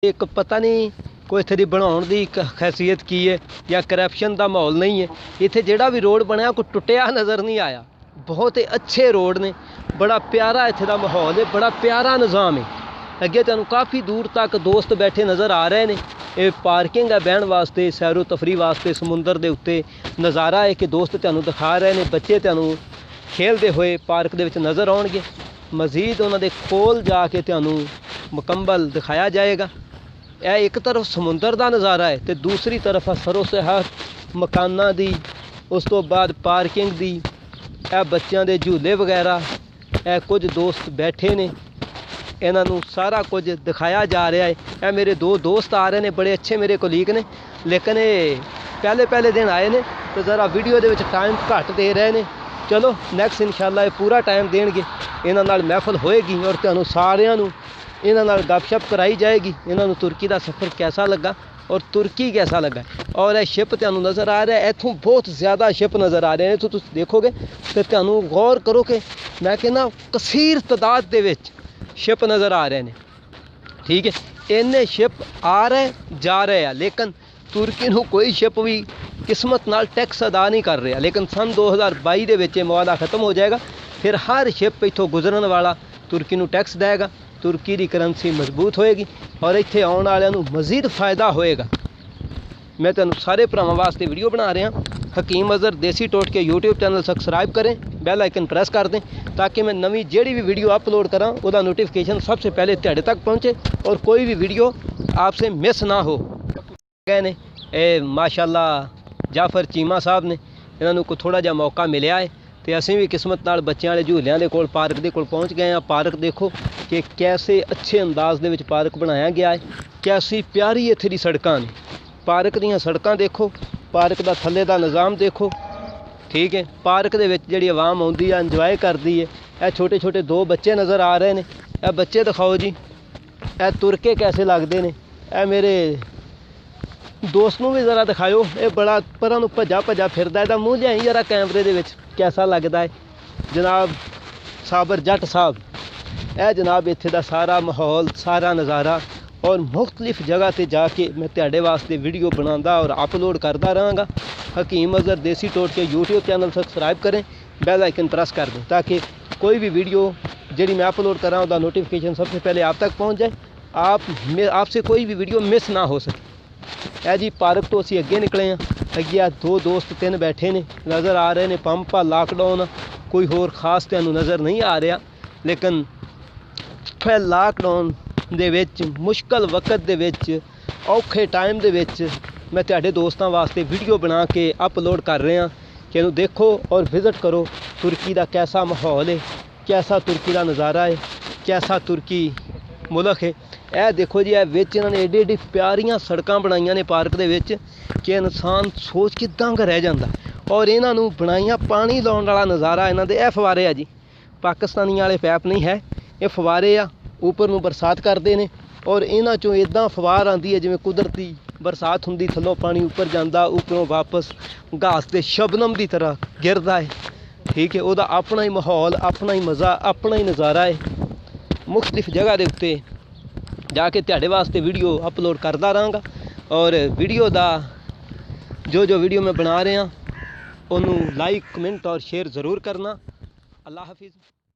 एक पता नहीं कोई इत्थे दी बनाउण दी खैसियत की है या करप्शन का माहौल नहीं है। इत्थे जिहड़ा भी रोड बनया कोई टुटिया नज़र नहीं आया। बहुत ही अच्छे रोड ने, बड़ा प्यारा इत्थे दा माहौल है, बड़ा प्यारा निज़ाम है। अगे तुहानूं काफ़ी दूर तक दोस्त बैठे नज़र आ रहे हैं। ये पार्किंग है बहन वास्ते, सैरो तफरी वास्ते। समुंदर के उत्ते नज़ारा है कि दोस्त तुहानूं दिखा रहे हैं। बच्चे तुहानूं खेलते हुए पार्क दे विच नज़र आउणगे। मज़ीद उन्हां दे कोल जाके तुहानूं मुकम्मल दिखाया जाएगा। यह एक तरफ समुंदर का नज़ारा है तो दूसरी तरफ सरो सहार मकाना दी, उस तो बाद पार्किंग दी, यह बच्चों के झूले वगैरह, यह कुछ दोस्त बैठे ने, इन्हों सारा कुछ दिखाया जा रहा है। यह मेरे दो दोस्त आ रहे हैं, बड़े अच्छे मेरे कोलीग ने, लेकिन ये पहले दिन आए ने तो ज़रा वीडियो के टाइम घट दे रहे हैं। चलो नैक्सट इंशाल्लाह ये पूरा टाइम देंगे, इन्हां नाल महफल होएगी और तुहानूं सारियां नूं इन्हां नाल गपशप कराई जाएगी। इन्हों तुर्की का सफ़र कैसा लगा और तुर्की कैसा लगा। और यह शिप तुहानूं नज़र आ रहा है, इत्थों बहुत ज़्यादा शिप नज़र आ रहे हैं। तो तुम देखोगे तो तुहानूं गौर करो कि मैं कहना कसीर तादाद दे विच शिप नज़र आ रहे हैं। ठीक है, इन्ने शिप आ रहे जा रहे हैं, लेकिन तुर्की नूं कोई शिप भी किस्मत नाल टैक्स अदा नहीं कर रहा। लेकिन सन 2022 दे विच मुआदा ख़त्म हो जाएगा, फिर हर शिप इत्थों गुजरन वाला तुर्की नूं टैक्स देगा। तुर्की की करंसी मजबूत होएगी और इत्थे आउण वालियां नूं मज़ीद फ़ायदा होएगा। मैं तुहानूं सारे भरावां वास्ते वीडियो बना रहा। हकीम अज़हर देसी टोटके यूट्यूब चैनल सब्सक्राइब करें, बैल आइकन प्रेस कर दें ताकि मैं नवी जिहड़ी भी वीडियो अपलोड करा उसका नोटिफिकेशन सबसे पहले तुहाडे तक पहुँचे और कोई भी वीडियो आपसे मिस ना हो। गए ने माशाअल्लाह जाफर चीमा साहब ने, इन्होंने को थोड़ा जिहा मौका मिलया है तो असीं भी किस्मत नाल बच्चों वाले झूलियां दे कोल पार्क दे कोल पहुँच गए हैं। पार्क देखो कि कैसे अच्छे अंदाज दे विच पार्क बनाया गया है, कैसी प्यारी इत्थे दी सड़कां ने। पार्क दीयां सड़कां देखो, पार्क दा थल्ले दा निज़ाम देखो। ठीक है, पार्क दे विच जिहड़ी आवाम आउंदी है इंजॉय करदी है। यह छोटे छोटे दो बच्चे नज़र आ रहे हैं, यह बच्चे दिखाओ जी, यह तुर के कैसे लगते हैं। यह मेरे दोस्त नूं भी ज़रा दिखाओ, ये बड़ा परां नूं भज्जा भज्जा फिरदा, इहदा मूँह लियाई जरा कैमरे दे विच कैसा लगता है। जनाब साबर जट साहब, यह जनाब इत्थे दा सारा माहौल, सारा नज़ारा और मुख्तलिफ जगह ते जाके मैं तुहाडे वास्ते वीडियो बनांदा और अपलोड करता रहांगा। हकीम अज़हर देसी टोटके यूट्यूब चैनल सब्सक्राइब करें, बेल आइकन प्रेस कर दें ताकि कोई भी वीडियो जिहड़ी मैं अपलोड कर रहा हूँ उसका नोटिफिकेशन सबसे पहले आप तक पहुँच जाए, आपसे कोई भी वीडियो मिस ना हो सके। यह जी पार्क तो असी अगे निकले हैं, अगे दो दोस्त तीन बैठे ने नज़र आ रहे हैं। पंप आ, लॉकडाउन, कोई होर खास तुहानूं नज़र नहीं आ रहा, लेकिन फिर लॉकडाउन दे विच मुश्किल वक्त दे विच औखे टाइम दे विच मैं तुहाडे दोस्तां वास्ते वीडियो बना के अपलोड कर रहा कि इहनूं देखो और विजिट करो। तुर्की का कैसा माहौल है, कैसा तुर्की का नज़ारा है, कैसा तुर्की मुल्क है। यह देखो जी, विच इन्होंने एडी एडी प्यारियां सड़कां बनाईयां ने पार्क दे विच कि इंसान सोच के दंग रह जाता। और इन्हों बनाईयां पानी लाउण वाला नज़ारा इन्हों दे फवारे आ जी, पाकिस्तानी वाले पैप नहीं है, ये फवारे आ, ऊपर नूं बरसात करते हैं और इन्हां चों इदां फवार आती है जिवें कुदरती बरसात हुंदी, थल्लों पानी ऊपर जाता, उपरों वापस घास के शबनम की तरह गिरदा है। ठीक है, वह अपना ही माहौल, अपना ही मज़ा, अपना ही नज़ारा है। मुख्तलिफ जगह के उत्ते जाके तुहाडे वास्ते वीडियो अपलोड करता रहांगा और वीडियो दा जो वीडियो मैं बना रहा उन्होंने लाइक, कमेंट और शेयर ज़रूर करना। अल्लाह हाफिज़।